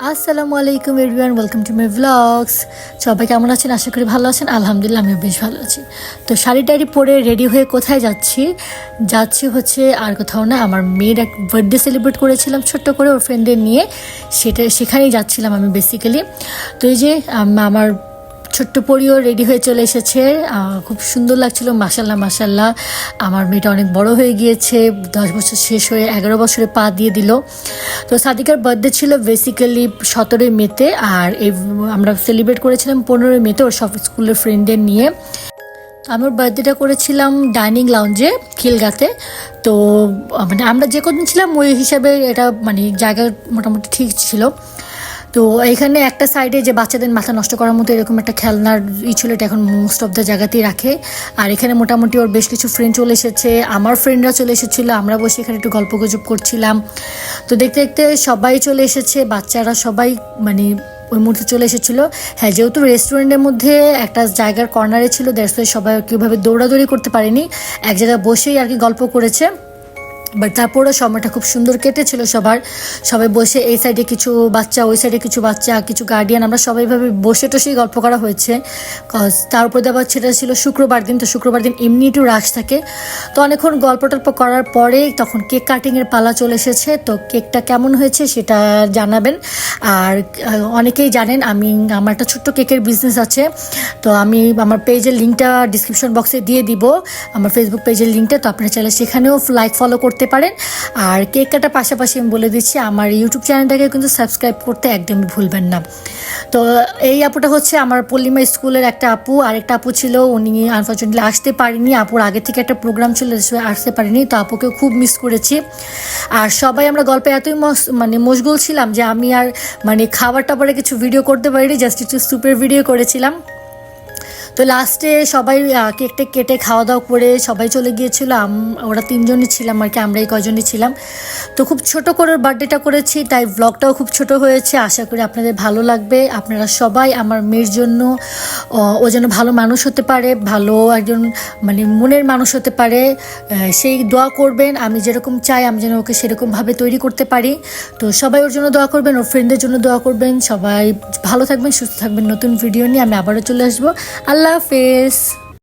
আসসালামু আলাইকুম everyone, welcome to my blogs. সবাই কেমন আছেন? আশা করি ভালো আছেন। আলহামদুলিল্লাহ আমিও বেশ ভালো আছি। তো শাড়ি টাড়ি পরে রেডি হয়ে কোথায় যাচ্ছি হচ্ছে আর কোথাও না, আমার মেয়ের এক বার্থডে সেলিব্রেট করেছিলাম ছোট্ট করে ওর ফ্রেন্ডদের নিয়ে, সেখানেই যাচ্ছিলাম আমি বেসিক্যালি। তো এই যে আমার ছোট্ট পরিও রেডি হয়ে চলে এসেছে। খুব সুন্দর লাগছিল। মাশাল্লাহ মাশাল্লাহ, আমার মেয়েটা অনেক বড় হয়ে গিয়েছে, 10 বছর শেষ হয়ে 11 বছরে পা দিয়ে দিল। তো সাদিকার বার্থডে ছিল বেসিক্যালি 17ই মেতে, আর আমরা সেলিব্রেট করেছিলাম 15ই মেতে ওর সব স্কুলের ফ্রেন্ডদের নিয়ে। আমার বার্থডেটা করেছিলাম ডাইনিং লাউঞ্জে খিলগাতে। তো মানে আমরা যে কদিন ছিলাম ওই হিসাবে এটা মানে জায়গা মোটামুটি ঠিক ছিল। তো এখানে একটা সাইডে যে বাচ্চাদের মাথা নষ্ট করার মতো এরকম একটা খেলনার ছিল, এটা এখন মোস্ট অফ দ্য জায়গাতেই রাখে। আর এখানে মোটামুটি ওর বেশ কিছু ফ্রেন্ড চলে এসেছে, আমার ফ্রেন্ডরা চলে এসেছিলো, আমরা বসে এখানে একটু গল্প গুজব করছিলাম। তো দেখতে দেখতে সবাই চলে এসেছে, বাচ্চারা সবাই মানে ওই মুহূর্তে চলে এসেছিলো। হ্যাঁ, যেহেতু রেস্টুরেন্টের মধ্যে একটা জায়গার কর্নারে ছিল, দ্যাটস ওয়াই সবাই কীভাবে দৌড়াদৌড়ি করতে পারেনি, এক জায়গায় বসেই আর কি গল্প করেছে। বাট তারপরেও সময়টা খুব সুন্দর কেটেছিল সবাই বসে এই সাইডে কিছু বাচ্চা, ওই সাইডে কিছু বাচ্চা, কিছু গার্ডিয়ান, আমরা সবাইভাবে বসে টসেই গল্প করা হয়েছে। তার উপরে আবার সেটা ছিল শুক্রবার দিন, তো শুক্রবার দিন এমনি একটু রাশ থাকে। তো অনেকক্ষণ গল্প টল্প করার পরে তখন কেক কাটিংয়ের পালা চলে এসেছে। তো কেকটা কেমন হয়েছে সেটা জানাবেন। আর অনেকেই জানেন আমার একটা ছোট্ট কেকের বিজনেস আছে। তো আমি আমার পেজের লিঙ্কটা ডিসক্রিপশন বক্সে দিয়ে দিব, আমার ফেসবুক পেজের লিঙ্কটা। তো আপনারা চাইলে সেখানেও লাইক ফলো করতে পারেন। আর কেক কাটার পাশাপাশি আমি বলে দিচ্ছি, আমার ইউটিউব চ্যানেলটাকে কিন্তু সাবস্ক্রাইব করতে একদমই ভুলবেন না। তো এই আপুটা হচ্ছে আমার পল্লিমা স্কুলের একটা আপু। আরেকটা আপু ছিল, উনি আনফর্চুনেটলি আসতে পারিনি, আপুর আগে থেকে একটা প্রোগ্রাম ছিল, আসতে পারিনি। তো আপুকেও খুব মিস করেছি। আর সবাই আমরা গল্পে এতই মশগুল ছিলাম যে আমি আর মানে খাবার টাবারে কিছু ভিডিও করতে পারিনি, জাস্ট একটু স্যুপের ভিডিও করেছিলাম। তো লাস্টে সবাই কেকটা কেটে খাওয়া দাওয়া করে সবাই চলে গিয়েছিল। ওরা 3জনই ছিলাম আর কি, আমরা এই কজনই ছিলাম। তো খুব ছোট করে বার্থডেটা করেছি, তাই ব্লগটাও খুব ছোট হয়েছে। আশা করি আপনাদের ভালো লাগবে। আপনারা সবাই আমার মেয়ের জন্য, ও যেন ভালো মানুষ হতে পারে, ভালো একজন মানে মনের মানুষ হতে পারে, সেই দোয়া করবেন। আমি যেরকম চাই আমি যেন ওকে সেরকমভাবে তৈরি করতে পারি। তো সবাই ওর জন্য দোয়া করবেন, ওর ফ্রেন্ডদের জন্য দোয়া করবেন। সবাই ভালো থাকবেন, সুস্থ থাকবেন। নতুন ভিডিও নিয়ে আমি আবারও চলে আসবো। আল্লাহ হাফেজ।